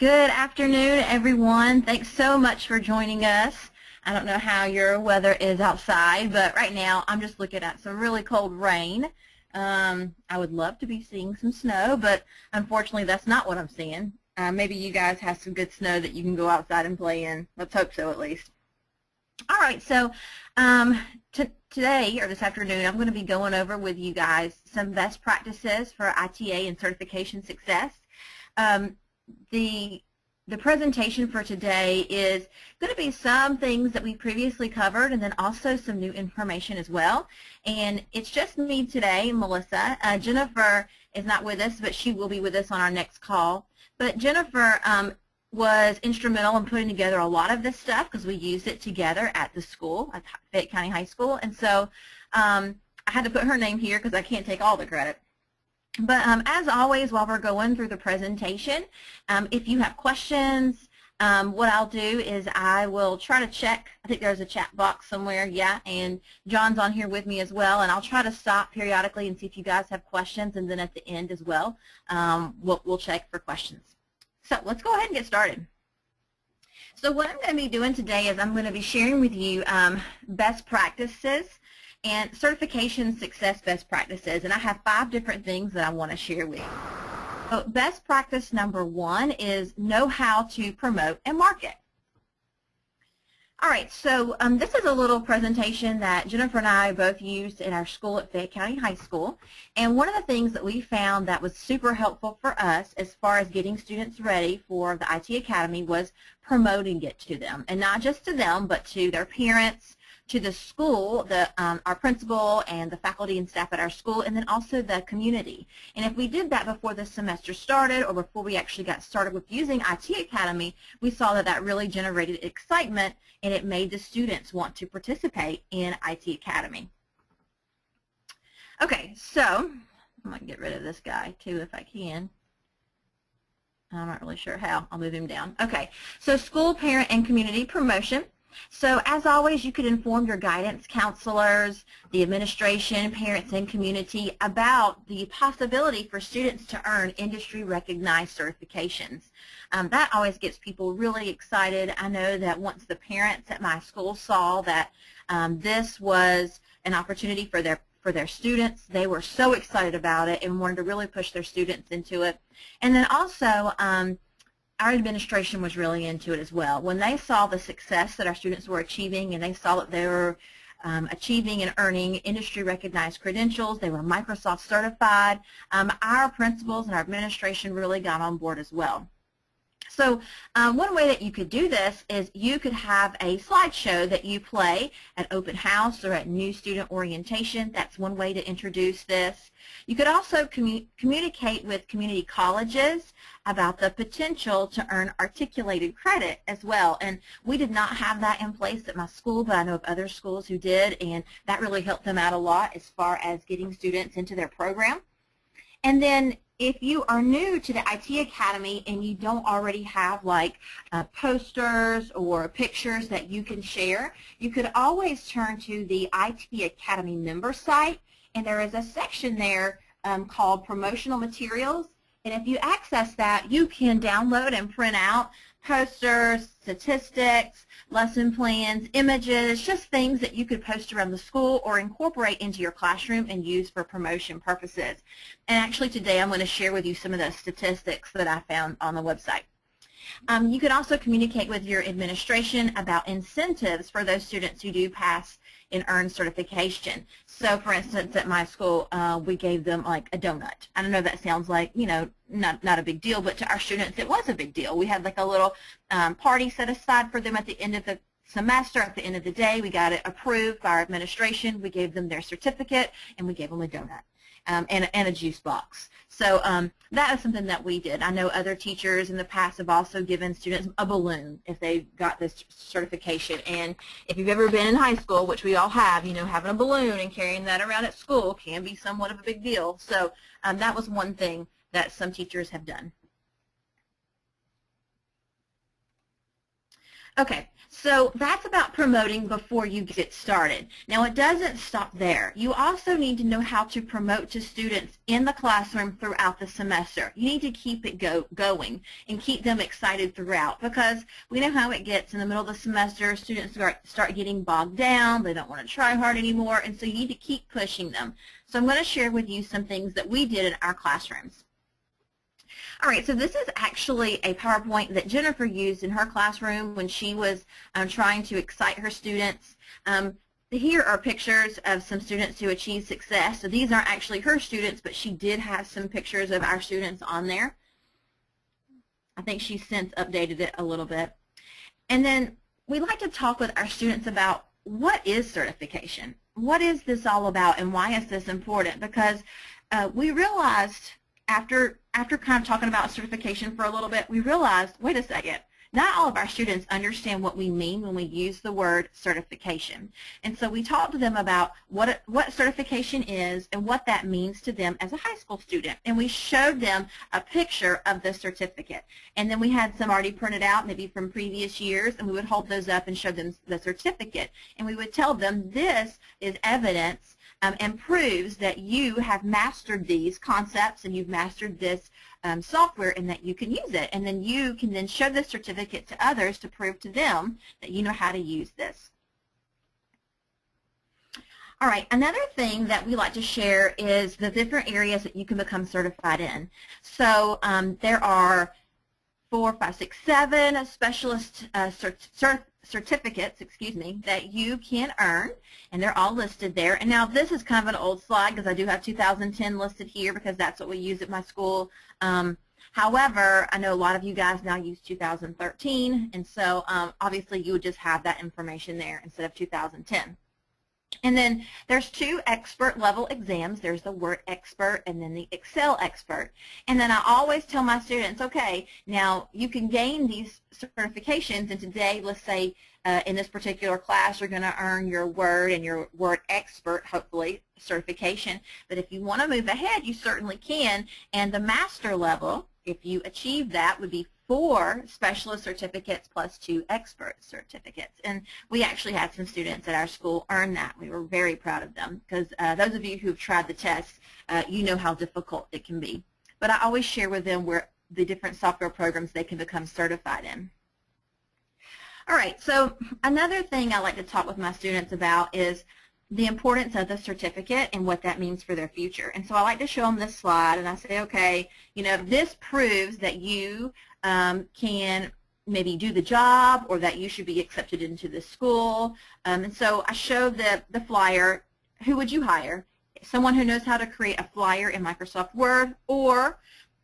Good afternoon, everyone. Thanks so much for joining us. I don't know how your weather is outside, but right now I'm just looking at some really cold rain. I would love to be seeing some snow, but unfortunately that's not what I'm seeing. Maybe you guys have some good snow that you can go outside and play in. Let's hope so, at least. All right, so today, or this afternoon, I'm going to be going over with you guys some best practices for ITA and certification success. The presentation for today is going to be some things that we previously covered and then also some new information as well. And it's just me today, Melissa. Jennifer is not with us, but she will be with us on our next call. But Jennifer was instrumental in putting together a lot of this stuff because we used it together at the school, at Fayette County High School. And so I had to put her name here because I can't take all the credit. But as always, while we're going through the presentation, if you have questions, what I'll do is I will try to check. I think there's a chat box somewhere, yeah, and John's on here with me as well, and I'll try to stop periodically and see if you guys have questions, and then at the end as well, we'll check for questions. So let's go ahead and get started. So what I'm going to be doing today is I'm going to be sharing with you best practices and certification success best practices, and I have 5 different things that I want to share with you. So best practice number 1 is know how to promote and market. All right, so this is a little presentation that Jennifer and I both used in our school at Fayette County High School, and one of the things that we found that was super helpful for us as far as getting students ready for the IT Academy was promoting it to them, and not just to them, but to their parents, to the school, our principal and the faculty and staff at our school, and then also the community. And if we did that before the semester started or before we actually got started with using IT Academy, we saw that that really generated excitement and it made the students want to participate in IT Academy. Okay, so I might get rid of this guy too if I can. I'm not really sure how. I'll move him down. Okay, so school, parent, and community promotion. So as always, you could inform your guidance counselors, the administration, parents, and community about the possibility for students to earn industry-recognized certifications. That always gets people really excited. I know that once the parents at my school saw that this was an opportunity for their students, they were so excited about it and wanted to really push their students into it. And then also, our administration was really into it as well. When they saw the success that our students were achieving and they saw that they were achieving and earning industry-recognized credentials, they were Microsoft certified, our principals and our administration really got on board as well. So one way that you could do this is you could have a slideshow that you play at open house or at new student orientation. That's one way to introduce this. You could also communicate with community colleges about the potential to earn articulated credit as well. And we did not have that in place at my school, but I know of other schools who did, and that really helped them out a lot as far as getting students into their program. And then if you are new to the IT Academy and you don't already have like posters or pictures that you can share, you could always turn to the IT Academy member site, and there is a section there called Promotional Materials. And if you access that, you can download and print out posters, statistics, lesson plans, images, just things that you could post around the school or incorporate into your classroom and use for promotion purposes. And actually today I'm going to share with you some of the statistics that I found on the website. You can also communicate with your administration about incentives for those students who do pass and earn certification. So for instance, at my school, we gave them like a donut. I don't know if that sounds like, you know, not a big deal, but to our students it was a big deal. We had like a little party set aside for them at the end of the semester. At the end of the day, we got it approved by our administration. We gave them their certificate and we gave them a donut. And a juice box. So that is something that we did. I know other teachers in the past have also given students a balloon if they got this certification. And if you've ever been in high school, which we all have, you know, having a balloon and carrying that around at school can be somewhat of a big deal. So that was one thing that some teachers have done. Okay, so that's about promoting before you get started. Now, it doesn't stop there. You also need to know how to promote to students in the classroom throughout the semester. You need to keep it going and keep them excited throughout, because we know how it gets in the middle of the semester. Students start getting bogged down. They don't want to try hard anymore, and so you need to keep pushing them. So I'm going to share with you some things that we did in our classrooms. All right, so this is actually a PowerPoint that Jennifer used in her classroom when she was trying to excite her students. Here are pictures of some students who achieved success. So these aren't actually her students, but she did have some pictures of our students on there. I think she's since updated it a little bit. And then we like to talk with our students about what is certification? What is this all about, and why is this important? Because we realized after kind of talking about certification for a little bit, we realized, wait a second, not all of our students understand what we mean when we use the word certification. And so we talked to them about what certification is and what that means to them as a high school student. And we showed them a picture of the certificate. And then we had some already printed out, maybe from previous years, and we would hold those up and show them the certificate. And we would tell them this is evidence and proves that you have mastered these concepts and you've mastered this software and that you can use it. And then you can then show this certificate to others to prove to them that you know how to use this. All right, another thing that we like to share is the different areas that you can become certified in. So there are 4, 5, 6, 7 specialist certificates, that you can earn, and they're all listed there. And now this is kind of an old slide because I do have 2010 listed here because that's what we use at my school. However, I know a lot of you guys now use 2013, and so obviously you would just have that information there instead of 2010. And then there's 2 expert level exams. There's the Word Expert and then the Excel Expert. And then I always tell my students, okay, now you can gain these certifications, and today, let's say in this particular class, you're going to earn your Word and your Word Expert, hopefully, certification. But if you want to move ahead, you certainly can. And the master level, if you achieve that, would be 4 specialist certificates plus 2 expert certificates. And we actually had some students at our school earn that. We were very proud of them because those of you who've tried the test, you know how difficult it can be. But I always share with them where the different software programs they can become certified in. All right, so another thing I like to talk with my students about is the importance of the certificate and what that means for their future. And so I like to show them this slide, and I say, okay, you know, this proves that you can maybe do the job or that you should be accepted into the school. And so I show the flyer. Who would you hire? Someone who knows how to create a flyer in Microsoft Word, or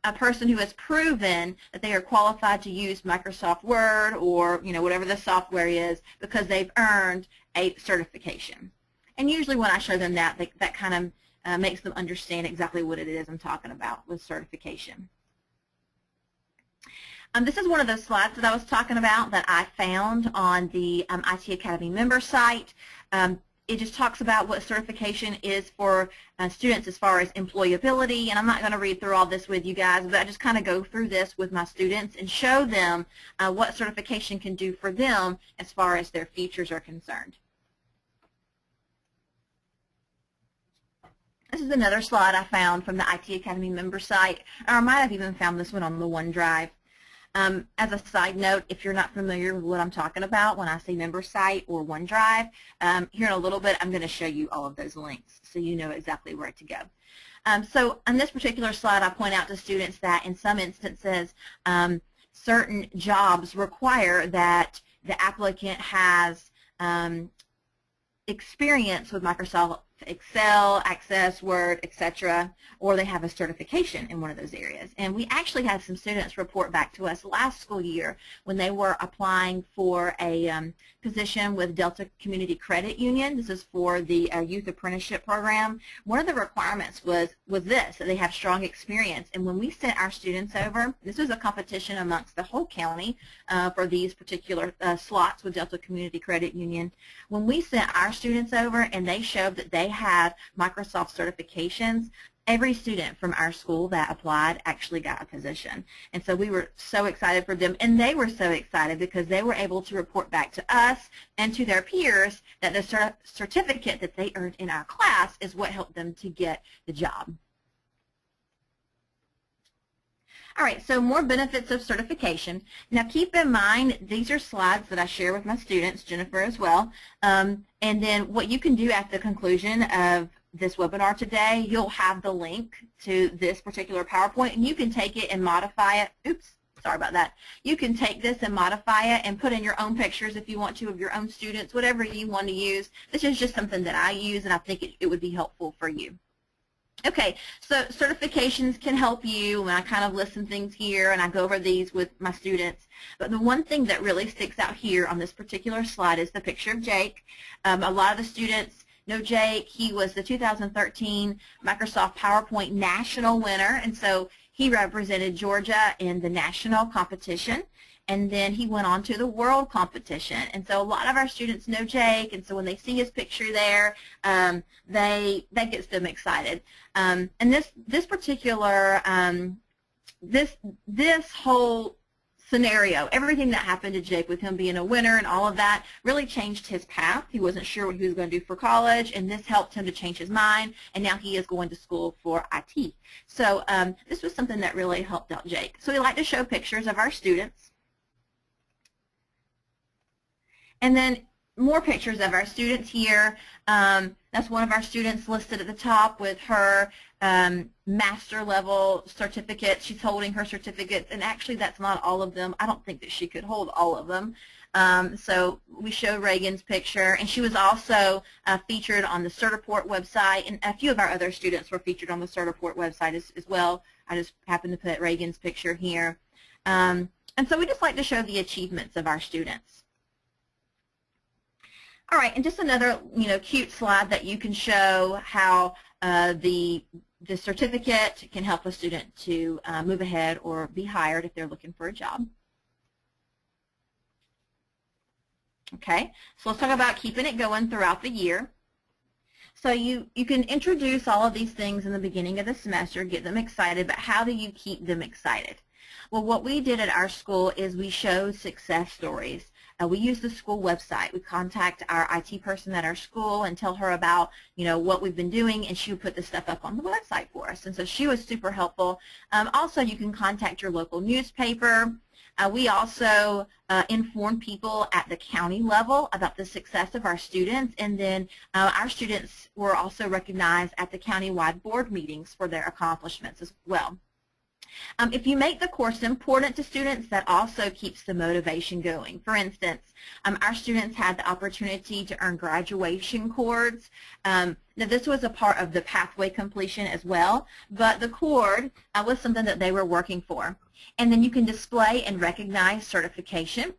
a person who has proven that they are qualified to use Microsoft Word or, you know, whatever the software is because they've earned a certification. And usually when I show them that, that kind of makes them understand exactly what it is I'm talking about with certification. This is one of those slides that I was talking about that I found on the IT Academy member site. It just talks about what certification is for students as far as employability, and I'm not going to read through all this with you guys, but I just kind of go through this with my students and show them what certification can do for them as far as their futures are concerned. This is another slide I found from the IT Academy member site, or I might have even found this one on the OneDrive. As a side note, if you're not familiar with what I'm talking about when I say member site or OneDrive, here in a little bit I'm going to show you all of those links so you know exactly where to go. So on this particular slide I point out to students that in some instances certain jobs require that the applicant has experience with Microsoft Excel, Access, Word, etc., or they have a certification in one of those areas. And we actually had some students report back to us last school year when they were applying for a position with Delta Community Credit Union. This is for the Youth Apprenticeship Program. One of the requirements was this, that they have strong experience. And when we sent our students over, this was a competition amongst the whole county for these particular slots with Delta Community Credit Union. When we sent our students over and they showed that they had Microsoft certifications, every student from our school that applied actually got a position. And so we were so excited for them, and they were so excited because they were able to report back to us and to their peers that the certificate that they earned in our class is what helped them to get the job. All right, so more benefits of certification. Now keep in mind, these are slides that I share with my students, Jennifer as well, and then what you can do at the conclusion of this webinar today, you'll have the link to this particular PowerPoint, and you can take it and modify it. Oops, sorry about that. You can take this and modify it and put in your own pictures if you want to of your own students, whatever you want to use. This is just something that I use, and I think it would be helpful for you. Okay, so certifications can help you, and I kind of list some things here, and I go over these with my students. But the one thing that really sticks out here on this particular slide is the picture of Jake. A lot of the students know Jake. He was the 2013 Microsoft PowerPoint National winner, and so he represented Georgia in the national competition. And then he went on to the world competition. And so a lot of our students know Jake, and so when they see his picture there, that gets them excited. And this particular, this whole scenario, everything that happened to Jake with him being a winner and all of that really changed his path. He wasn't sure what he was going to do for college, and this helped him to change his mind, and now he is going to school for IT. So this was something that really helped out Jake. So we like to show pictures of our students. And then more pictures of our students here. That's one of our students listed at the top with her master level certificate. She's holding her certificates, and actually that's not all of them. I don't think that she could hold all of them. So we show Reagan's picture, and she was also featured on the Certiport website, and a few of our other students were featured on the Certiport website as well. I just happened to put Reagan's picture here. And so we just like to show the achievements of our students. All right, and just another, cute slide that you can show how the certificate can help a student to move ahead or be hired if they're looking for a job. Okay, so let's talk about keeping it going throughout the year. So you can introduce all of these things in the beginning of the semester, get them excited, but how do you keep them excited? Well, what we did at our school is we showed success stories. We use the school website. We contact our IT person at our school and tell her about, what we've been doing, and she would put this stuff up on the website for us. And so she was super helpful. Also, you can contact your local newspaper. We also inform people at the county level about the success of our students, and then our students were also recognized at the countywide board meetings for their accomplishments as well. If you make the course important to students, that also keeps the motivation going. For instance, our students had the opportunity to earn graduation cords. Now this was a part of the pathway completion as well, but the cord was something that they were working for. And then you can display and recognize certification.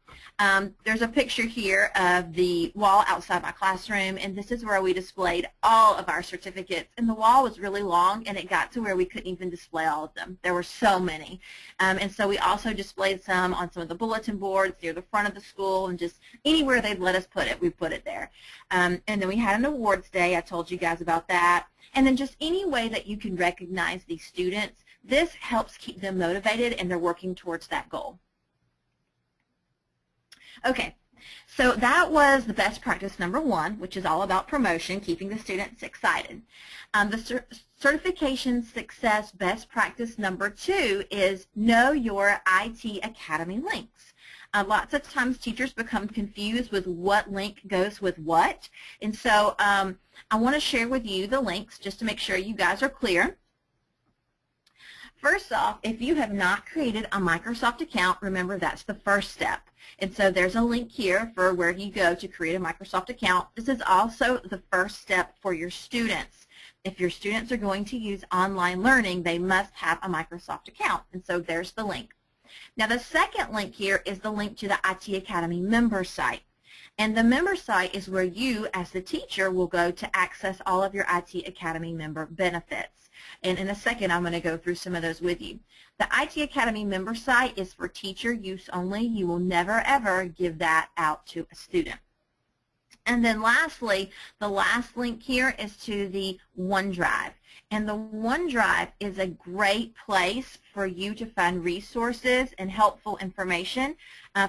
There's a picture here of the wall outside my classroom, and this is where we displayed all of our certificates. And the wall was really long, and it got to where we couldn't even display all of them. There were so many. And so we also displayed some on some of the bulletin boards near the front of the school, and just anywhere they'd let us put it, we put it there. And then we had an awards day. I told you guys about that. And then just any way that you can recognize these students, this helps keep them motivated, and they're working towards that goal. Okay, so that was the best practice number 1, which is all about promotion, keeping the students excited. The certification success best practice number 2 is know your IT Academy links. Lots of times teachers become confused with what link goes with what, and so I want to share with you the links just to make sure you guys are clear. First off, if you have not created a Microsoft account, remember that's the first step. And so there's a link here for where you go to create a Microsoft account. This is also the first step for your students. If your students are going to use online learning, they must have a Microsoft account. And so there's the link. Now the second link here is the link to the IT Academy member site. And the member site is where you, as the teacher, will go to access all of your IT Academy member benefits. And in a second, I'm going to go through some of those with you. The IT Academy member site is for teacher use only. You will never, ever give that out to a student. And then lastly, the last link here is to the OneDrive. And the OneDrive is a great place for you to find resources and helpful information.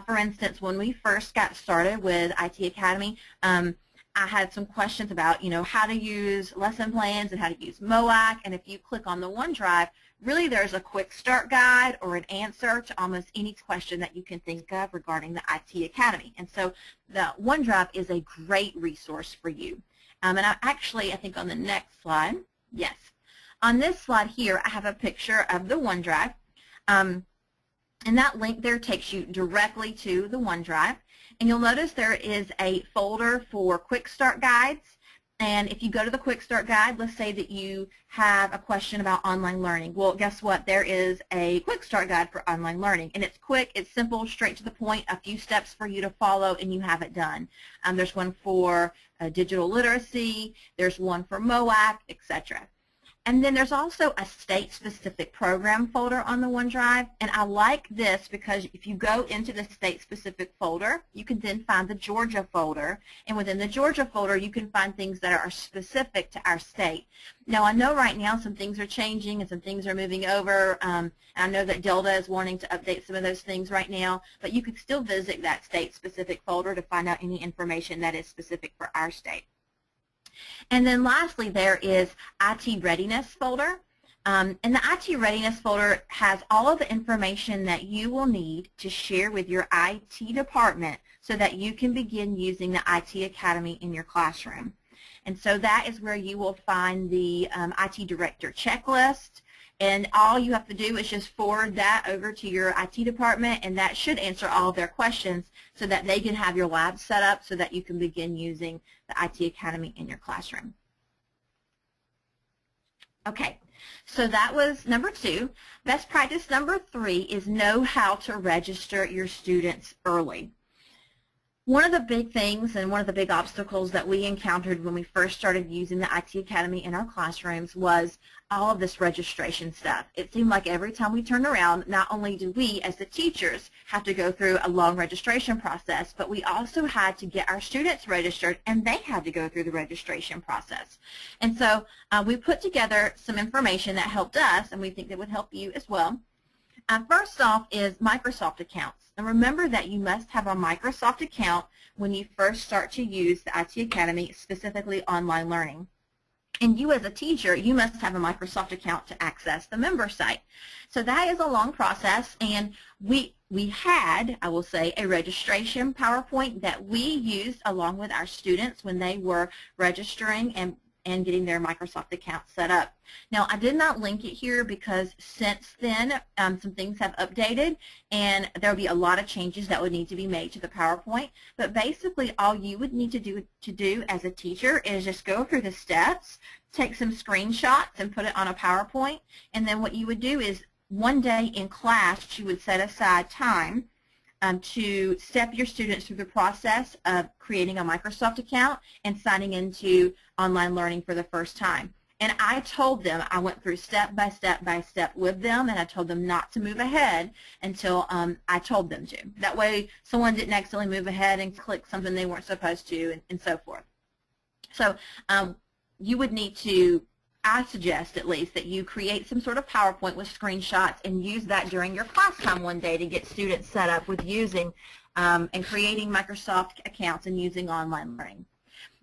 For instance, when we first got started with IT Academy, I had some questions about, how to use lesson plans and how to use MOET. And if you click on the OneDrive, really there's a quick start guide or an answer to almost any question that you can think of regarding the IT Academy. And so the OneDrive is a great resource for you. And I think on the next slide, yes, on this slide here, I have a picture of the OneDrive. And that link there takes you directly to the OneDrive. And you'll notice there is a folder for quick start guides. And if you go to the quick start guide, let's say that you have a question about online learning. Well, guess what? There is a quick start guide for online learning. And it's quick, it's simple, straight to the point, a few steps for you to follow, and you have it done. There's one for digital literacy, there's one for MOET, etc. And then there's also a state-specific program folder on the OneDrive, and I like this because if you go into the state-specific folder, you can then find the Georgia folder, and within the Georgia folder, you can find things that are specific to our state. Now, I know right now some things are changing and some things are moving over, and I know that Delta is wanting to update some of those things right now, but you could still visit that state-specific folder to find out any information that is specific for our state. And then lastly, there is IT Readiness folder. And the IT Readiness folder has all of the information that you will need to share with your IT department so that you can begin using the IT Academy in your classroom. And so that is where you will find the IT Director checklist. And all you have to do is just forward that over to your IT department, and that should answer all of their questions so that they can have your lab set up so that you can begin using the IT Academy in your classroom. Okay, so that was number 2. Best practice number 3 is know how to register your students early. One of the big things and one of the big obstacles that we encountered when we first started using the IT Academy in our classrooms was all of this registration stuff. It seemed like every time we turned around, not only did we as the teachers have to go through a long registration process, but we also had to get our students registered, and they had to go through the registration process. And so we put together some information that helped us, and we think that would help you as well. First off is Microsoft accounts. And remember that you must have a Microsoft account when you first start to use the IT Academy, specifically online learning. And you as a teacher, you must have a Microsoft account to access the member site. So that is a long process, and we had, I will say, a registration PowerPoint that we used along with our students when they were registering and getting their Microsoft account set up. Now, I did not link it here because since then some things have updated, and there will be a lot of changes that would need to be made to the PowerPoint. But basically, all you would need to do as a teacher is just go through the steps, take some screenshots, and put it on a PowerPoint. And then what you would do is one day in class, you would set aside time to step your students through the process of creating a Microsoft account and signing into online learning for the first time. And I told them, I went through step by step by step with them, and I told them not to move ahead until I told them to. That way someone didn't accidentally move ahead and click something they weren't supposed to, and so forth. So you would need to, I suggest at least, that you create some sort of PowerPoint with screenshots and use that during your class time one day to get students set up with using and creating Microsoft accounts and using online learning.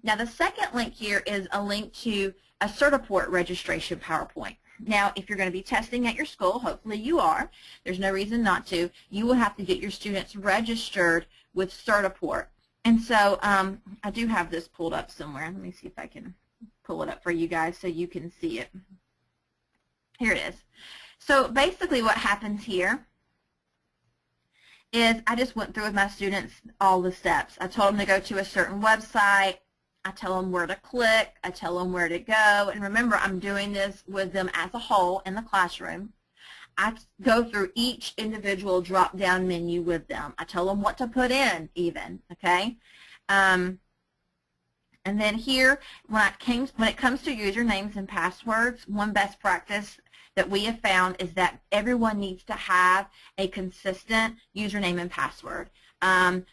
Now, the second link here is a link to a Certiport registration PowerPoint. Now, if you're going to be testing at your school, hopefully you are, there's no reason not to, you will have to get your students registered with Certiport. And so I do have this pulled up somewhere. Let me see if I can pull it up for you guys so you can see it. Here it is. So basically what happens here is I just went through with my students all the steps. I told them to go to a certain website. I tell them where to click. I tell them where to go. And remember, I'm doing this with them as a whole in the classroom. I go through each individual drop-down menu with them. I tell them what to put in even, okay? And then here, when it comes to usernames and passwords, one best practice that we have found is that everyone needs to have a consistent username and password.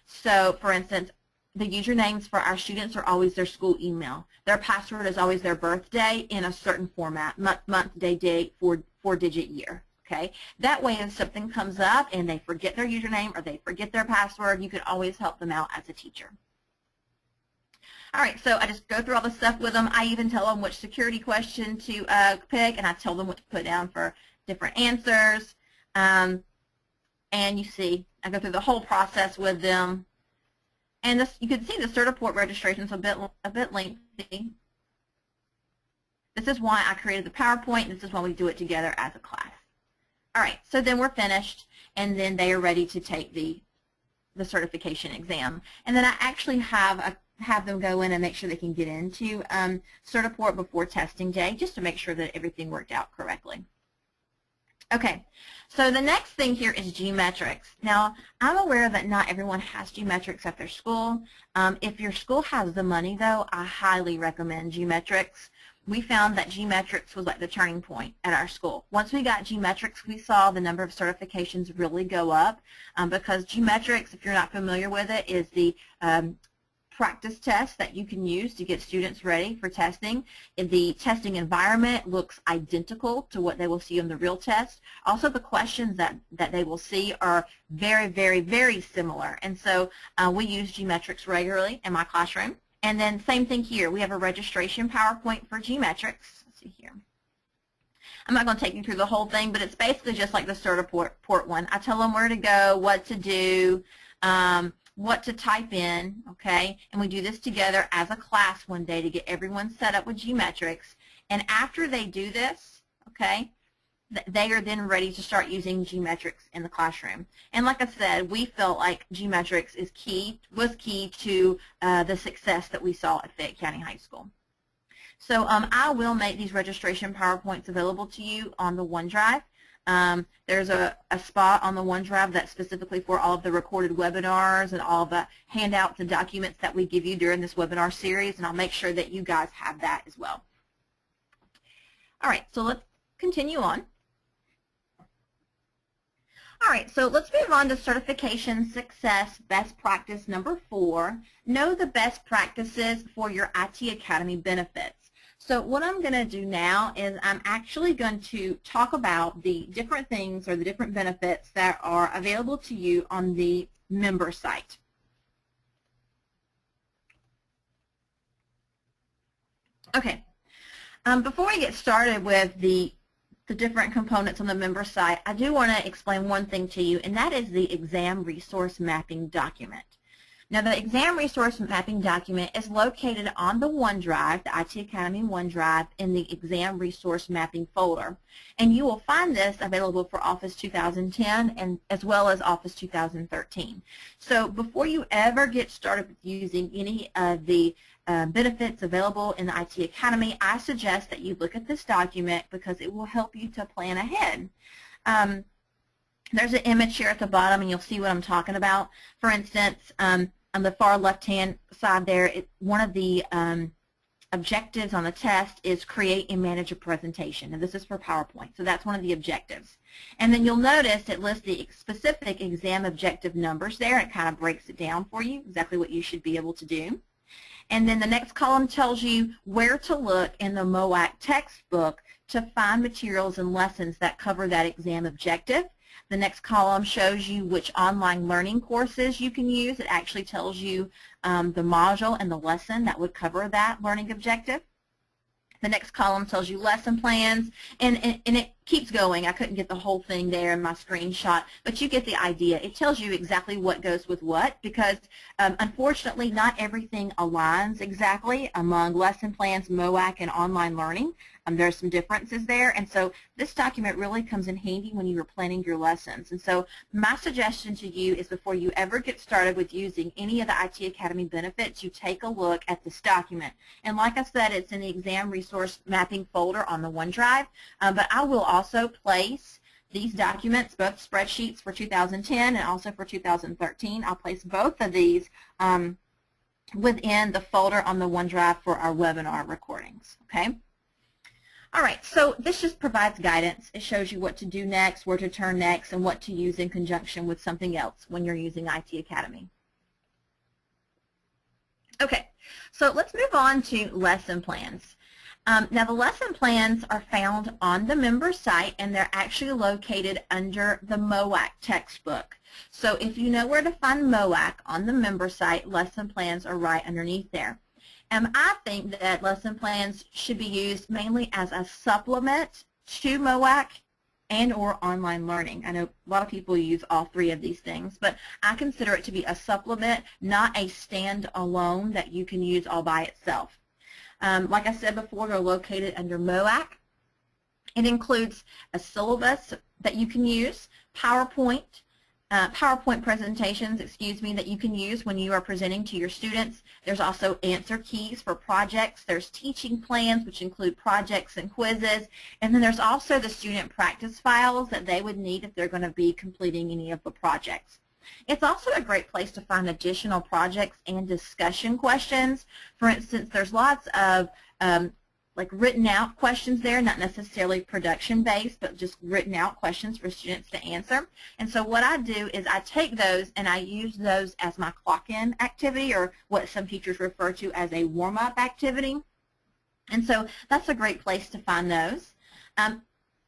So, for instance, the usernames for our students are always their school email. Their password is always their birthday in a certain format, month, day, date, four-digit year. Okay? That way, if something comes up and they forget their username or they forget their password, you can always help them out as a teacher. All right, so I just go through all the stuff with them. I even tell them which security question to pick, and I tell them what to put down for different answers. And you see, I go through the whole process with them. And this, you can see the Certiport registration is a bit lengthy. This is why I created the PowerPoint. This is why we do it together as a class. All right, so then we're finished, and then they are ready to take the certification exam. And then I actually have them go in and make sure they can get into Certiport before testing day, just to make sure that everything worked out correctly. Okay, so the next thing here is geometrics. Now, I'm aware that not everyone has geometrics at their school. If your school has the money, though, I highly recommend geometrics. We found that geometrics was like the turning point at our school. Once we got geometrics, we saw the number of certifications really go up because geometrics, if you're not familiar with it, is the practice test that you can use to get students ready for testing. The testing environment looks identical to what they will see on the real test. Also, the questions that they will see are very, very, very similar. And so we use geometrics regularly in my classroom. And then same thing here. We have a registration PowerPoint for geometrics. Let's see here. I'm not going to take you through the whole thing, but it's basically just like the Certiport one. I tell them where to go, what to do, what to type in, okay? And we do this together as a class one day to get everyone set up with geometrics. And after they do this, okay, they are then ready to start using geometrics in the classroom. And like I said, we felt like geometrics was key to the success that we saw at Fayette County High School. So I will make these registration PowerPoints available to you on the OneDrive. There's a spot on the OneDrive that's specifically for all of the recorded webinars and all the handouts and documents that we give you during this webinar series, and I'll make sure that you guys have that as well. All right, so let's continue on. All right, so let's move on to certification success best practice number 4. Know the best practices for your IT Academy benefits. So what I'm going to do now is I'm actually going to talk about the different things or the different benefits that are available to you on the member site. Okay, before I get started with the different components on the member site, I do want to explain one thing to you, and that is the exam resource mapping document. Now, the exam resource mapping document is located on the OneDrive, the IT Academy OneDrive, in the exam resource mapping folder. And you will find this available for Office 2010 and as well as Office 2013. So before you ever get started with using any of the benefits available in the IT Academy, I suggest that you look at this document because it will help you to plan ahead. There's an image here at the bottom, and you'll see what I'm talking about. For instance, on the far left-hand side there, one of the objectives on the test is create and manage a presentation, and this is for PowerPoint, so that's one of the objectives. And then you'll notice it lists the specific exam objective numbers there, and it kind of breaks it down for you, exactly what you should be able to do. And then the next column tells you where to look in the MOET textbook to find materials and lessons that cover that exam objective. The next column shows you which online learning courses you can use. It actually tells you the module and the lesson that would cover that learning objective. The next column tells you lesson plans, and it keeps going. I couldn't get the whole thing there in my screenshot, but you get the idea. It tells you exactly what goes with what because, unfortunately, not everything aligns exactly among lesson plans, MOAC, and online learning. There are some differences there, and so this document really comes in handy when you are planning your lessons. And so my suggestion to you is before you ever get started with using any of the IT Academy benefits, you take a look at this document. And like I said, it's in the exam resource mapping folder on the OneDrive, but I will also place these documents, both spreadsheets for 2010 and also for 2013. I'll place both of these within the folder on the OneDrive for our webinar recordings, okay? All right, so this just provides guidance. It shows you what to do next, where to turn next, and what to use in conjunction with something else when you're using IT Academy. Okay, so let's move on to lesson plans. Now the lesson plans are found on the member site, and they're actually located under the MOET textbook. So if you know where to find MOET on the member site, lesson plans are right underneath there. And I think that lesson plans should be used mainly as a supplement to MOET and or online learning. I know a lot of people use all three of these things, but I consider it to be a supplement, not a stand-alone that you can use all by itself. Like I said before, they're located under MOET. It includes a syllabus that you can use, PowerPoint presentations, that you can use when you are presenting to your students. There's also answer keys for projects. There's teaching plans, which include projects and quizzes. And then there's also the student practice files that they would need if they're going to be completing any of the projects. It's also a great place to find additional projects and discussion questions. For instance, there's lots of like written out questions there, not necessarily production based, but just written out questions for students to answer. And so what I do is I take those and I use those as my clock-in activity, or what some teachers refer to as a warm-up activity. And so that's a great place to find those.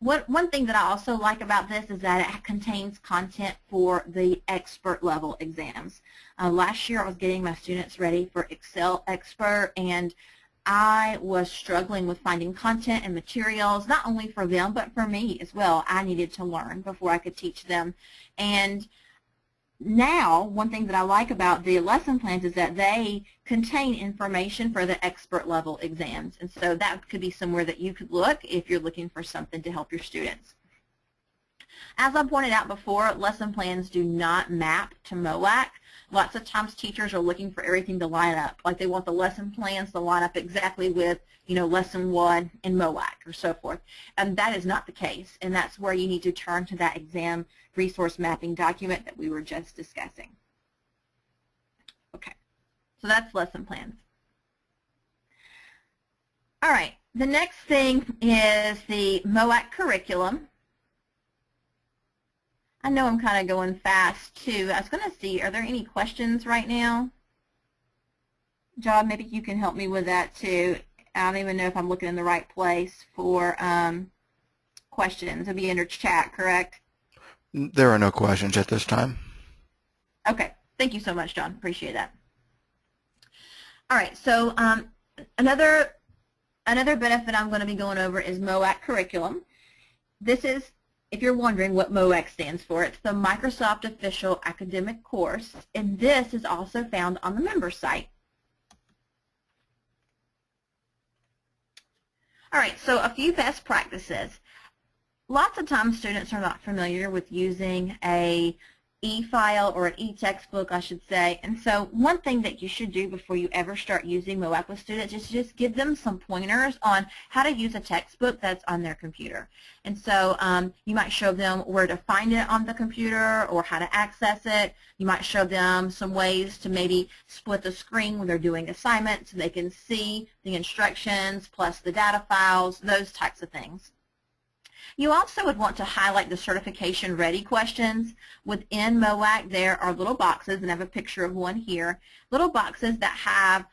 One thing that I also like about this is that it contains content for the expert level exams. Last year I was getting my students ready for Excel Expert, and I was struggling with finding content and materials, not only for them, but for me as well. I needed to learn before I could teach them. And now, one thing that I like about the lesson plans is that they contain information for the expert level exams. And so that could be somewhere that you could look if you're looking for something to help your students. As I pointed out before, lesson plans do not map to MOET. Lots of times teachers are looking for everything to line up, like they want the lesson plans to line up exactly with, lesson 1 in MOET or so forth. And that is not the case, and that's where you need to turn to that exam resource mapping document that we were just discussing. Okay, so that's lesson plans. All right, the next thing is the MOET Curriculum. I know I'm kind of going fast, too. I was going to see, are there any questions right now? John, maybe you can help me with that, too. I don't even know if I'm looking in the right place for questions. It'll be under chat, correct? There are no questions at this time. Okay. Thank you so much, John. Appreciate that. All right. So another benefit I'm going to be going over is MOET Curriculum. This is, if you're wondering what MOET stands for, it's the Microsoft Official Academic Course, and this is also found on the member site. All right, so a few best practices. Lots of times students are not familiar with using a e-file or an e-textbook, I should say. And so one thing that you should do before you ever start using MOET with students is just give them some pointers on how to use a textbook that's on their computer. And so you might show them where to find it on the computer or how to access it. You might show them some ways to maybe split the screen when they're doing assignments so they can see the instructions plus the data files, those types of things. You also would want to highlight the certification ready questions. Within MOET, there are little boxes, and I have a picture of one here, little boxes that have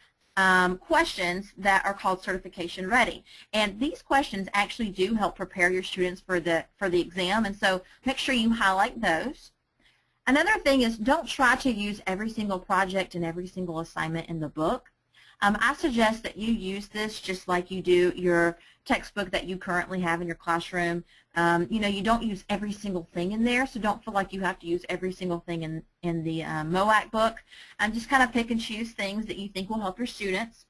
questions that are called certification ready. And these questions actually do help prepare your students for the exam, and so make sure you highlight those. Another thing is don't try to use every single project and every single assignment in the book. I suggest that you use this just like you do your textbook that you currently have in your classroom. You don't use every single thing in there, so don't feel like you have to use every single thing in the MOET book. Just kind of pick and choose things that you think will help your students.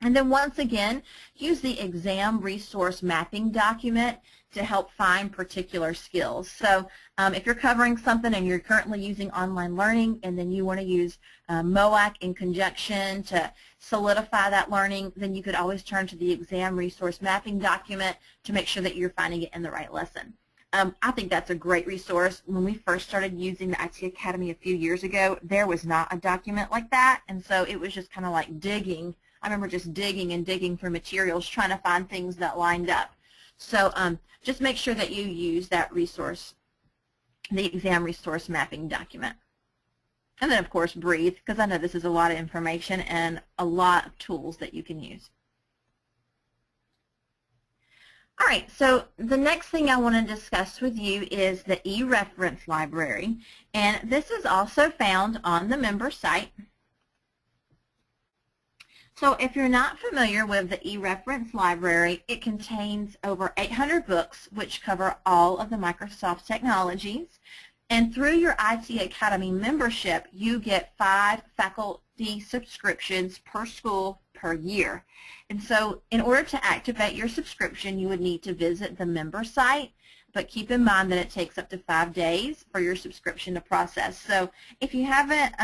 And then once again, use the exam resource mapping document to help find particular skills. So if you're covering something and you're currently using online learning and then you want to use MOET in conjunction to solidify that learning, then you could always turn to the exam resource mapping document to make sure that you're finding it in the right lesson. I think that's a great resource. When we first started using the IT Academy a few years ago, there was not a document like that, and so it was just kind of like digging. I remember just digging and digging through materials trying to find things that lined up. So just make sure that you use that resource, the exam resource mapping document. And then, of course, breathe, because I know this is a lot of information and a lot of tools that you can use. All right, so the next thing I want to discuss with you is the e-reference library, and this is also found on the member site. So if you're not familiar with the e-reference library, it contains over 800 books which cover all of the Microsoft technologies. And through your IT Academy membership, you get 5 faculty subscriptions per school per year. And so in order to activate your subscription, you would need to visit the member site, but keep in mind that it takes up to 5 days for your subscription to process. So if you haven't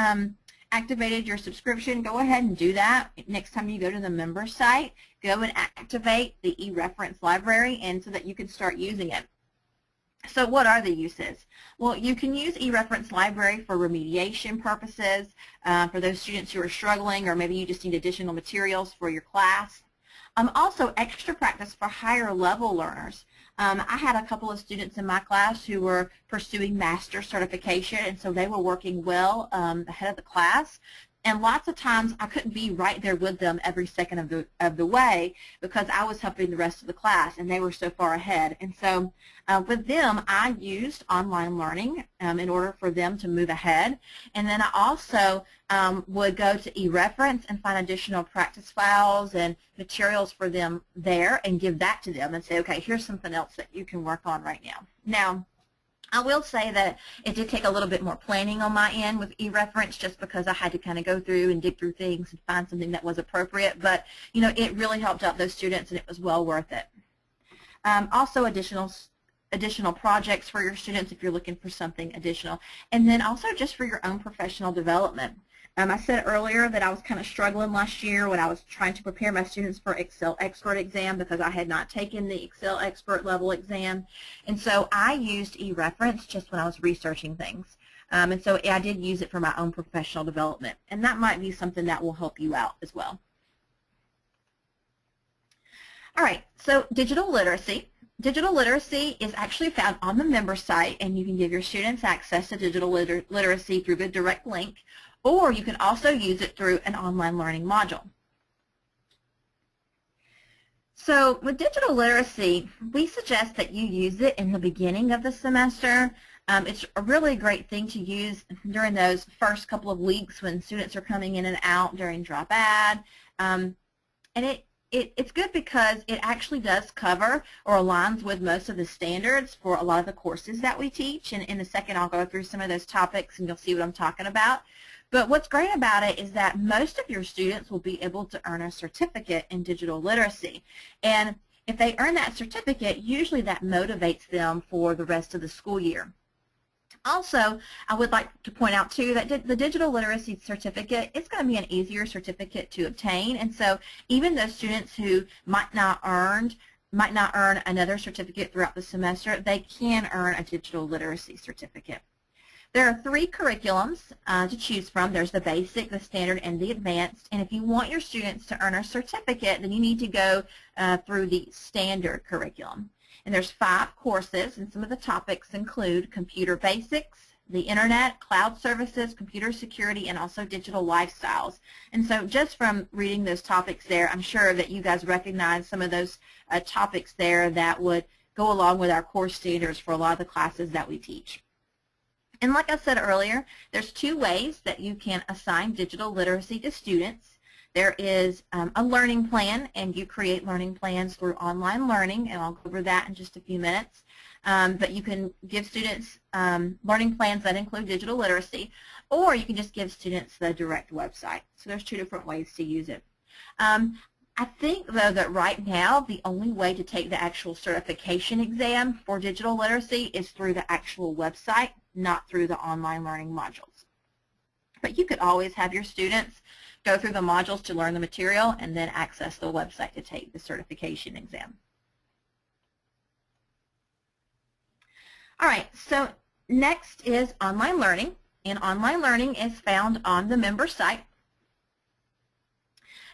activated your subscription, go ahead and do that. Next time you go to the member site, go and activate the e-reference library and so that you can start using it. So what are the uses? Well, you can use e-reference library for remediation purposes, for those students who are struggling, or maybe you just need additional materials for your class. Also extra practice for higher level learners. I had a couple of students in my class who were pursuing master certification, and so they were working well ahead of the class. And lots of times I couldn't be right there with them every second of the way because I was helping the rest of the class and they were so far ahead. And so with them, I used online learning in order for them to move ahead. And then I also would go to eReference and find additional practice files and materials for them there and give that to them and say, okay, here's something else that you can work on right now. Now, I will say that it did take a little bit more planning on my end with eReference just because I had to kind of go through and dig through things and find something that was appropriate. But, you know, it really helped out those students and it was well worth it. Also additional projects for your students if you're looking for something additional. And then also just for your own professional development. I said earlier that I was kind of struggling last year when I was trying to prepare my students for Excel Expert exam because I had not taken the Excel Expert level exam. And so I used eReference just when I was researching things. And so I did use it for my own professional development. And that might be something that will help you out as well. All right, so digital literacy. Digital literacy is actually found on the member site, and you can give your students access to digital literacy through the direct link, or you can also use it through an online learning module. So with digital literacy, we suggest that you use it in the beginning of the semester. It's a really great thing to use during those first couple of weeks when students are coming in and out during drop ad. And it's good because it actually does cover or aligns with most of the standards for a lot of the courses that we teach. And in a second, I'll go through some of those topics and you'll see what I'm talking about. But what's great about it is that most of your students will be able to earn a certificate in digital literacy. And if they earn that certificate, usually that motivates them for the rest of the school year. Also, I would like to point out, too, that the digital literacy certificate is going to be an easier certificate to obtain. And so even those students who might not earn another certificate throughout the semester, they can earn a digital literacy certificate. There are 3 curriculums to choose from. There's the basic, the standard, and the advanced. And if you want your students to earn a certificate, then you need to go through the standard curriculum. And there's 5 courses, and some of the topics include computer basics, the internet, cloud services, computer security, and also digital lifestyles. And so just from reading those topics there, I'm sure that you guys recognize some of those topics there that would go along with our core standards for a lot of the classes that we teach. And like I said earlier, there's 2 ways that you can assign digital literacy to students. There is a learning plan, and you create learning plans through online learning, and I'll go over that in just a few minutes. But you can give students learning plans that include digital literacy, or you can just give students the direct website. So there's 2 different ways to use it. I think, though, that right now the only way to take the actual certification exam for digital literacy is through the actual website, not through the online learning modules. But you could always have your students go through the modules to learn the material and then access the website to take the certification exam. All right, so next is online learning, and online learning is found on the member site.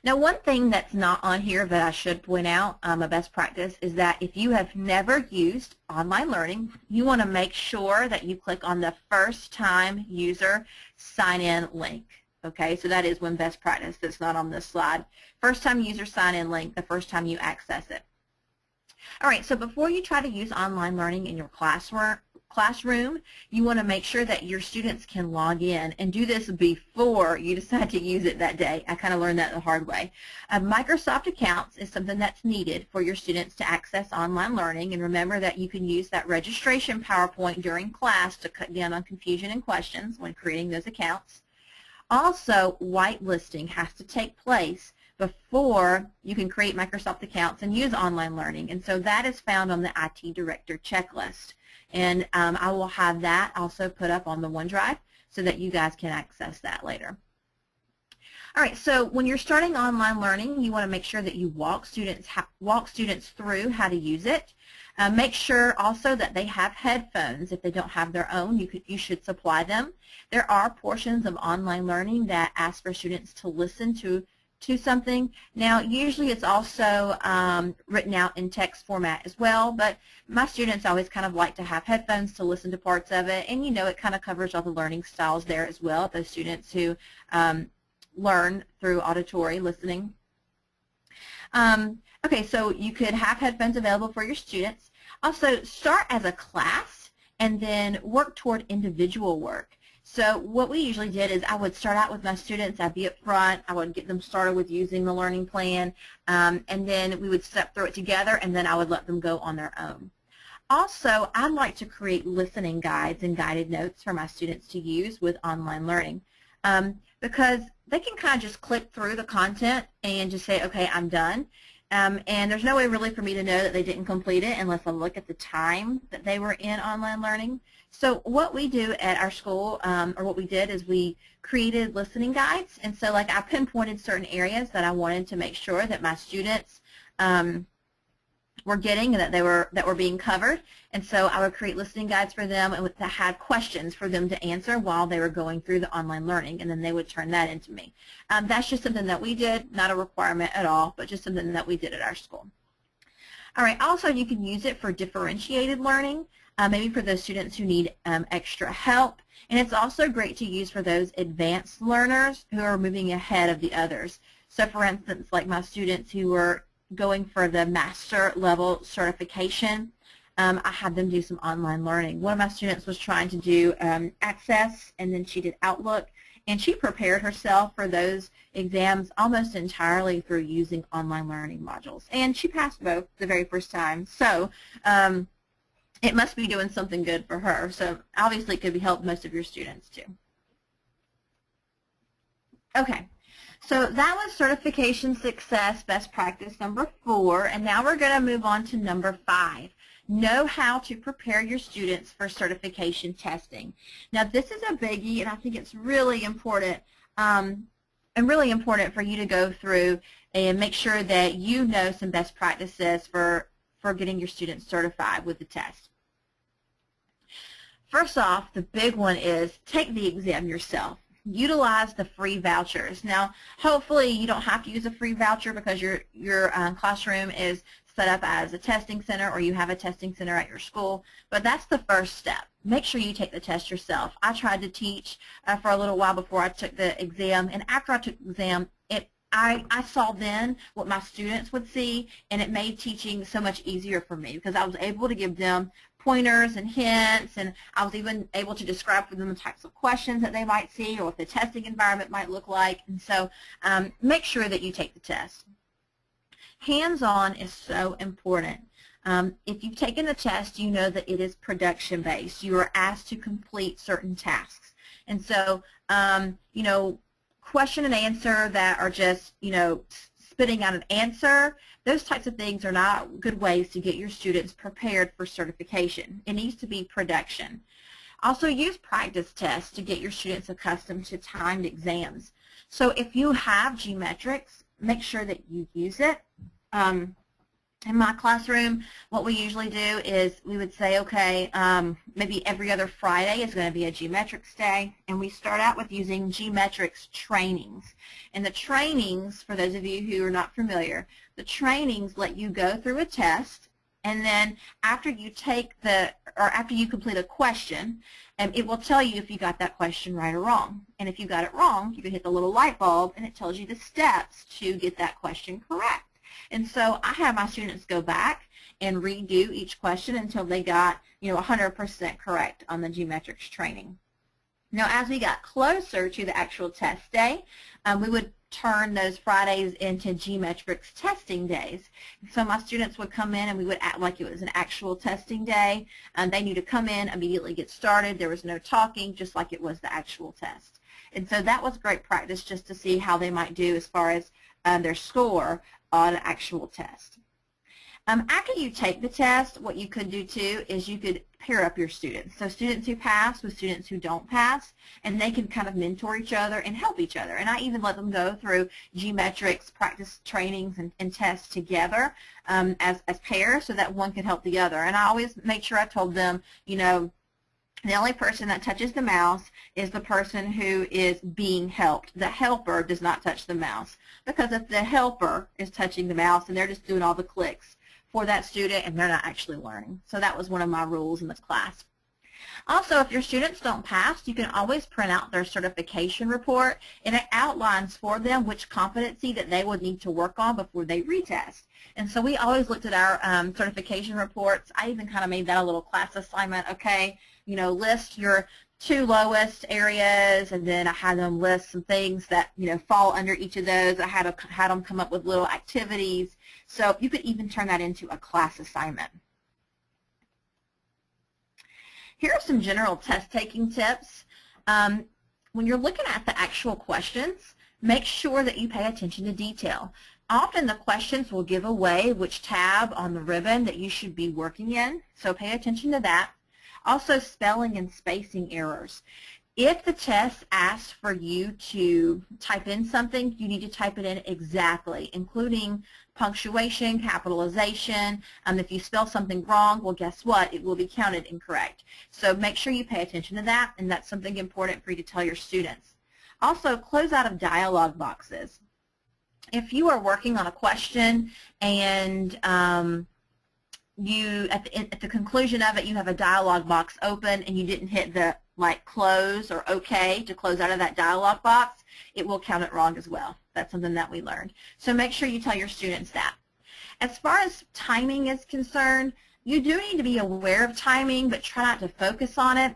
Now, one thing that's not on here that I should point out, a best practice, is that if you have never used online learning, you want to make sure that you click on the first time user sign in link. Okay, so that is one best practice that's not on this slide. First time user sign in link, the first time you access it. All right, so before you try to use online learning in your classroom, you want to make sure that your students can log in and do this before you decide to use it that day. I kind of learned that the hard way. Microsoft accounts is something that's needed for your students to access online learning, and remember that you can use that registration PowerPoint during class to cut down on confusion and questions when creating those accounts. Also, whitelisting has to take place before you can create Microsoft accounts and use online learning, and so that is found on the IT Director checklist. And I will have that also put up on the OneDrive so that you guys can access that later. All right, so when you're starting online learning, you want to make sure that you walk students through how to use it. Make sure also that they have headphones. If they don't have their own, you should supply them. There are portions of online learning that ask for students to listen to something. Now, usually it's also written out in text format as well, but my students always kind of like to have headphones to listen to parts of it, and you know it kind of covers all the learning styles there as well, those students who learn through auditory listening. Okay, so you could have headphones available for your students. Also, start as a class and then work toward individual work. So what we usually did is I would start out with my students, I'd be up front, I would get them started with using the learning plan, and then we would step through it together, and then I would let them go on their own. Also, I'd like to create listening guides and guided notes for my students to use with online learning, because they can kind of just click through the content and just say, okay, I'm done. And there's no way really for me to know that they didn't complete it unless I look at the time that they were in online learning. So what we do at our school, or what we did, is we created listening guides. And so like I pinpointed certain areas that I wanted to make sure that my students were getting and that were being covered. And so I would create listening guides for them and that had questions for them to answer while they were going through the online learning, and then they would turn that into me. That's just something that we did, not a requirement at all, but just something that we did at our school. All right, also you can use it for differentiated learning, maybe for those students who need extra help. And it's also great to use for those advanced learners who are moving ahead of the others. So for instance, like my students who were going for the master level certification, I had them do some online learning. One of my students was trying to do Access, and then she did Outlook, and she prepared herself for those exams almost entirely through using online learning modules. And she passed both the very first time. So it must be doing something good for her. So obviously it could help most of your students too. Okay. So that was certification success best practice number 4, and now we're going to move on to number 5. Know how to prepare your students for certification testing. Now this is a biggie, and I think it's really important, for you to go through and make sure that you know some best practices for getting your students certified with the test. First off, the big one is take the exam yourself. Utilize the free vouchers. Now, hopefully you don't have to use a free voucher because your classroom is set up as a testing center, or you have a testing center at your school, but that's the first step. Make sure you take the test yourself. I tried to teach for a little while before I took the exam, and after I took the exam, I saw then what my students would see, and it made teaching so much easier for me because I was able to give them pointers and hints, and I was even able to describe for them the types of questions that they might see or what the testing environment might look like. And so make sure that you take the test. Hands-on is so important. If you've taken the test, you know that it is production-based. You are asked to complete certain tasks. And so, you know, question and answer that are just, you know, spitting out an answer, those types of things are not good ways to get your students prepared for certification. It needs to be production. Also use practice tests to get your students accustomed to timed exams. So if you have geometrics, make sure that you use it. In my classroom, what we usually do is we would say, okay, maybe every other Friday is going to be a geometrics day, and we start out with using geometrics trainings. And the trainings, for those of you who are not familiar, the trainings let you go through a test, and then after you after you complete a question, it will tell you if you got that question right or wrong. And if you got it wrong, you can hit the little light bulb, and it tells you the steps to get that question correct. And so I have my students go back and redo each question until they got, 100% correct on the geometrics training. Now, as we got closer to the actual test day, we would turn those Fridays into geometrics testing days. So my students would come in and we would act like it was an actual testing day. They knew to come in, immediately get started. There was no talking, just like it was the actual test. And so that was great practice just to see how they might do as far as their score on an actual test. After you take the test, what you could do too is you could pair up your students. So students who pass with students who don't pass, and they can kind of mentor each other and help each other. And I even let them go through geometrics practice trainings and tests together as pairs so that one can help the other. And I always made sure I told them, the only person that touches the mouse is the person who is being helped. The helper does not touch the mouse, because if the helper is touching the mouse and they're just doing all the clicks for that student and they're not actually learning. So that was one of my rules in this class. Also, if your students don't pass, you can always print out their certification report, and it outlines for them which competency that they would need to work on before they retest. And so we always looked at our certification reports. I even kind of made that a little class assignment. Okay, list your 2 lowest areas, and then I had them list some things that fall under each of those. I had them come up with little activities. So you could even turn that into a class assignment. Here are some general test-taking tips. When you're looking at the actual questions, make sure that you pay attention to detail. Often the questions will give away which tab on the ribbon that you should be working in, so pay attention to that. Also, spelling and spacing errors. If the test asks for you to type in something, you need to type it in exactly, including punctuation, capitalization. If you spell something wrong, well, guess what? It will be counted incorrect. So make sure you pay attention to that, and that's something important for you to tell your students. Also, close out of dialog boxes. If you are working on a question and at the conclusion of it, you have a dialog box open and you didn't hit the close or OK to close out of that dialog box, it will count it wrong as well. That's something that we learned. So make sure you tell your students that. As far as timing is concerned, you do need to be aware of timing, but try not to focus on it.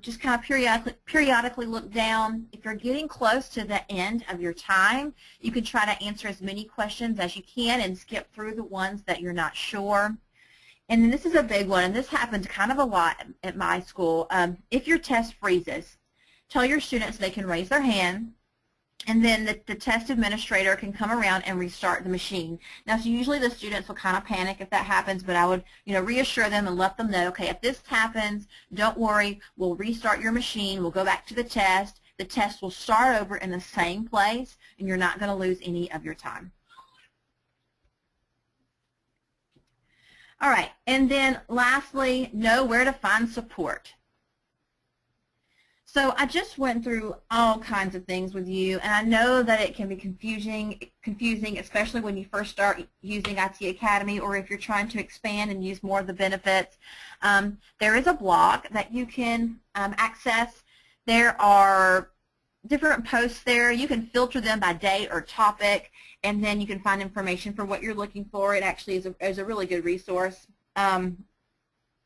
Just kind of periodically look down. If you're getting close to the end of your time, you can try to answer as many questions as you can and skip through the ones that you're not sure. And then this is a big one, and this happens kind of a lot at my school. If your test freezes, tell your students they can raise their hand, and then the test administrator can come around and restart the machine. Now, so usually the students will kind of panic if that happens, but I would reassure them and let them know, okay, if this happens, don't worry, we'll restart your machine, we'll go back to the test will start over in the same place, and you're not going to lose any of your time. All right, and then lastly, know where to find support. So I just went through all kinds of things with you, and I know that it can be confusing, especially when you first start using IT Academy, or if you're trying to expand and use more of the benefits. There is a blog that you can access. There are different posts there. You can filter them by date or topic, and then you can find information for what you're looking for. It actually is a really good resource. And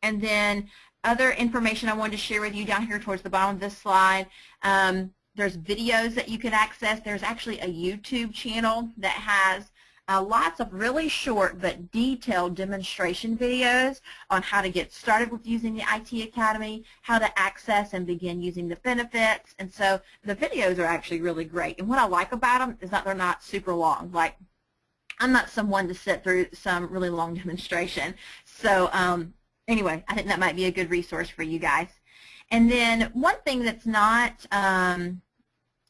then other information I wanted to share with you down here towards the bottom of this slide. There's videos that you can access. There's actually a YouTube channel that has lots of really short but detailed demonstration videos on how to get started with using the IT Academy, how to access and begin using the benefits. And so the videos are actually really great. And what I like about them is that they're not super long. Like, I'm not someone to sit through some really long demonstration. So anyway, I think that might be a good resource for you guys. And then one thing that's not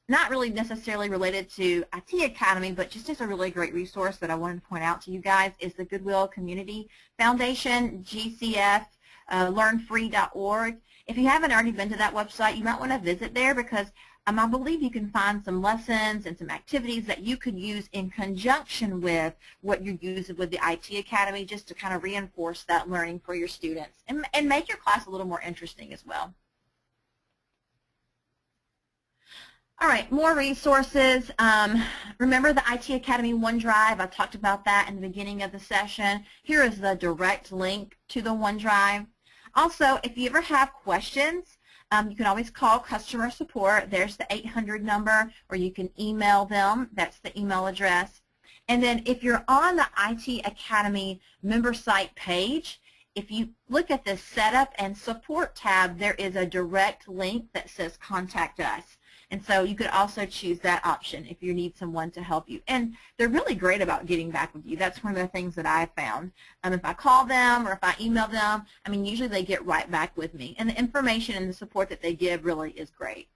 not really necessarily related to IT Academy, but just as a really great resource that I wanted to point out to you guys is the Goodwill Community Foundation, GCF, learnfree.org. If you haven't already been to that website, you might want to visit there because I believe you can find some lessons and some activities that you could use in conjunction with what you're using with the IT Academy just to kind of reinforce that learning for your students and make your class a little more interesting as well. All right, more resources. Remember the IT Academy OneDrive? I talked about that in the beginning of the session. Here is the direct link to the OneDrive. Also, if you ever have questions, you can always call customer support. There's the 800 number, or you can email them. That's the email address. And then if you're on the IT Academy member site page, if you look at the Setup and Support tab, there is a direct link that says Contact Us. And so you could also choose that option if you need someone to help you. And they're really great about getting back with you. That's one of the things that I found. If I call them or if I email them, I mean, usually they get right back with me. And the information and the support that they give really is great.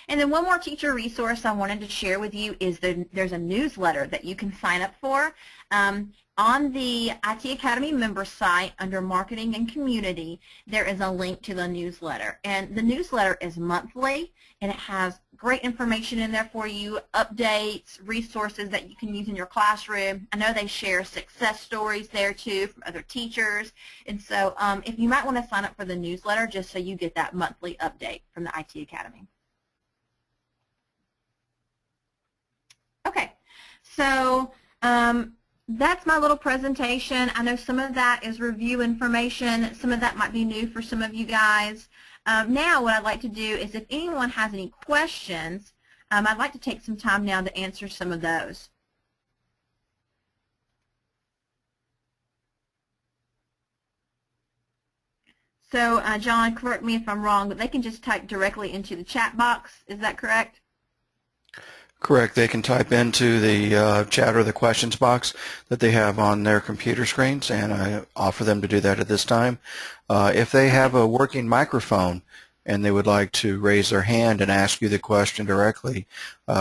And then one more teacher resource I wanted to share with you is there's a newsletter that you can sign up for. On the IT Academy member site under Marketing and Community, there is a link to the newsletter. And the newsletter is monthly, and it has great information in there for you, updates, resources that you can use in your classroom. I know they share success stories there too from other teachers. And so if you might want to sign up for the newsletter just so you get that monthly update from the IT Academy. Okay, so that's my little presentation. I know some of that is review information. Some of that might be new for some of you guys. Now what I'd like to do is if anyone has any questions, I'd like to take some time now to answer some of those. So John, correct me if I'm wrong, but they can just type directly into the chat box. Is that correct? Correct. They can type into the chat or the questions box that they have on their computer screens, and I offer them to do that at this time. If they have a working microphone and they would like to raise their hand and ask you the question directly,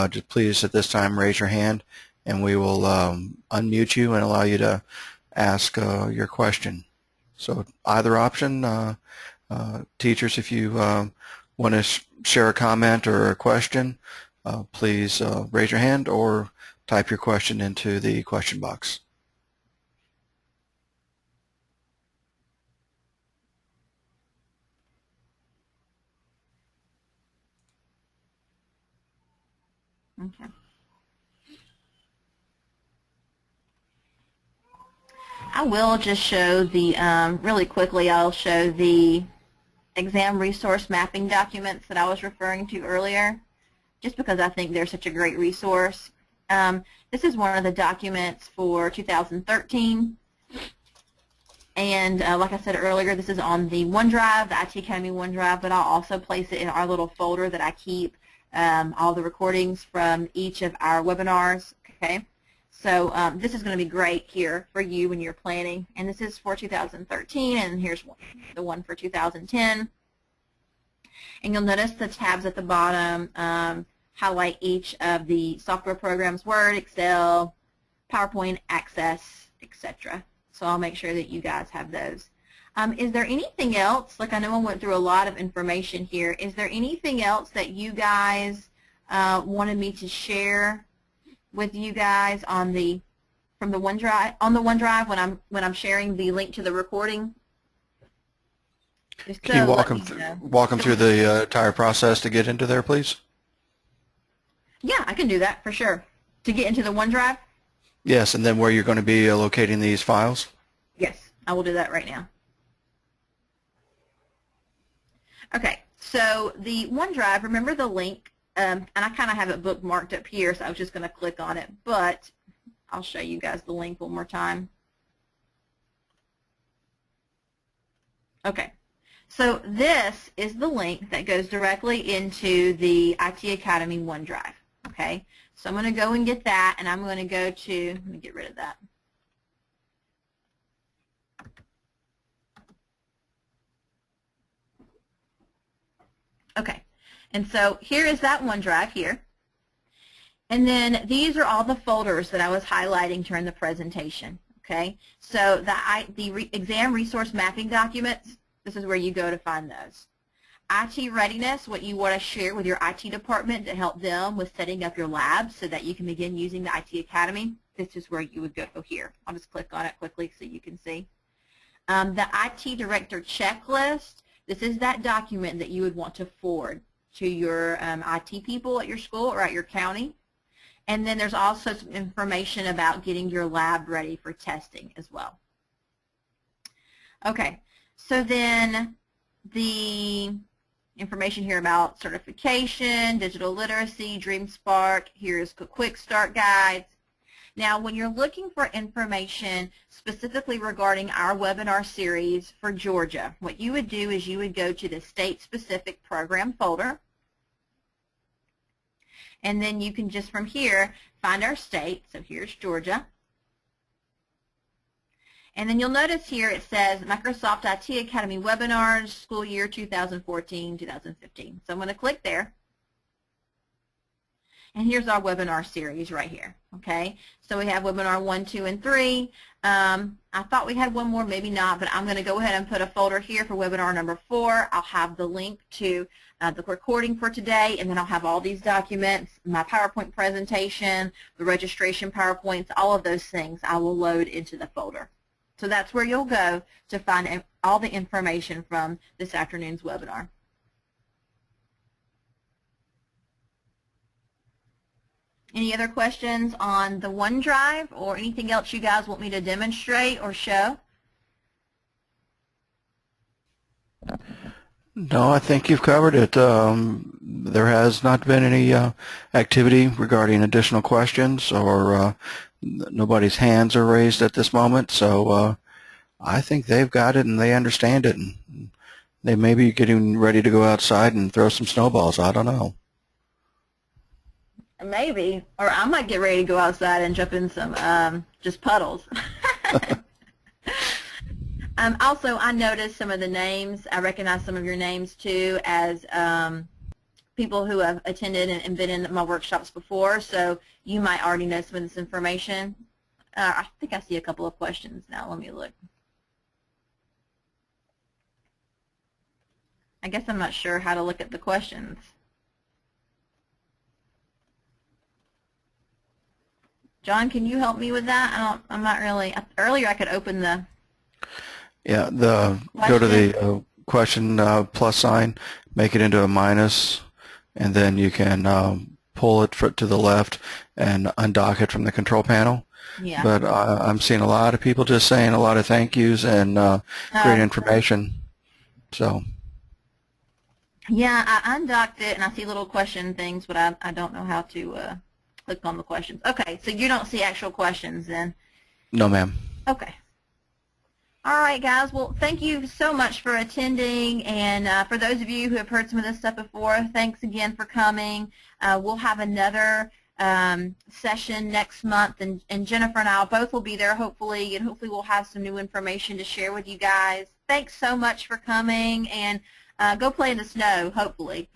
just please at this time raise your hand, and we will unmute you and allow you to ask your question. So either option, teachers, if you want to share a comment or a question, please raise your hand or type your question into the question box. Okay. I will just show the, really quickly, I'll show the exam resource mapping documents that I was referring to earlier, just because I think they're such a great resource. This is one of the documents for 2013. And like I said earlier, this is on the OneDrive, the IT Academy OneDrive, but I'll also place it in our little folder that I keep all the recordings from each of our webinars. Okay, so this is going to be great here for you when you're planning. And this is for 2013, and here's the one for 2010. And you'll notice the tabs at the bottom highlight each of the software programs, Word, Excel, PowerPoint, Access, etc. So I'll make sure that you guys have those. Is there anything else, like I know I went through a lot of information here, is there anything else that you guys wanted me to share with you guys on the, from the OneDrive, on the OneDrive when I'm sharing the link to the recording? Can you walk them through the entire process to get into there, please? Yeah, I can do that for sure. To get into the OneDrive? Yes, and then where you're going to be locating these files? Yes, I will do that right now. Okay, so the OneDrive, remember the link, and I kind of have it bookmarked up here, so I was just going to click on it, but I'll show you guys the link one more time. Okay, so this is the link that goes directly into the IT Academy OneDrive. Okay, so I'm going to go and get that, and I'm going to go to, let me get rid of that. Okay, And so here is that OneDrive here. And then these are all the folders that I was highlighting during the presentation. Okay, so the exam resource mapping documents, this is where you go to find those. IT readiness, what you want to share with your IT department to help them with setting up your labs so that you can begin using the IT Academy. This is where you would go here. I'll just click on it quickly so you can see. The IT director checklist, this is that document that you would want to forward to your IT people at your school or at your county. And then there's also some information about getting your lab ready for testing as well. Okay, so then the information here about certification, digital literacy, DreamSpark, here's quick start guides. Now, when you're looking for information specifically regarding our webinar series for Georgia, what you would do is you would go to the state-specific program folder, and then you can just from here find our state. So here's Georgia. And then you'll notice here it says Microsoft IT Academy Webinars, school year 2014-2015. So I'm going to click there. And here's our webinar series right here. Okay, so we have webinar 1, 2, and 3. I thought we had one more, maybe not, but I'm going to go ahead and put a folder here for webinar number 4. I'll have the link to the recording for today, and then I'll have all these documents, my PowerPoint presentation, the registration PowerPoints, all of those things I will load into the folder. So that's where you'll go to find all the information from this afternoon's webinar. Any other questions on the OneDrive or anything else you guys want me to demonstrate or show? No, I think you've covered it. There has not been any activity regarding additional questions, or nobody's hands are raised at this moment, so I think they've got it and they understand it. And they may be getting ready to go outside and throw some snowballs. I don't know. Maybe, or I might get ready to go outside and jump in some just puddles. Also, I noticed some of the names. I recognize some of your names too as people who have attended and been in my workshops before, so you might already know some of this information. I think I see a couple of questions now. Let me look. I guess I'm not sure how to look at the questions. John, can you help me with that? I'm not really. Earlier I could open the. Yeah, go to the question plus sign, make it into a minus, and then you can pull it to the left and undock it from the control panel. Yeah. But I'm seeing a lot of people just saying a lot of thank yous and great information. So. Yeah, I undocked it and I see little question things, but I don't know how to click on the questions. Okay, so you don't see actual questions then? No, ma'am. Okay. All right, guys. Well, thank you so much for attending, and for those of you who have heard some of this stuff before, thanks again for coming. We'll have another session next month, and Jennifer and I both will be there, hopefully, and hopefully we'll have some new information to share with you guys. Thanks so much for coming, and go play in the snow, hopefully.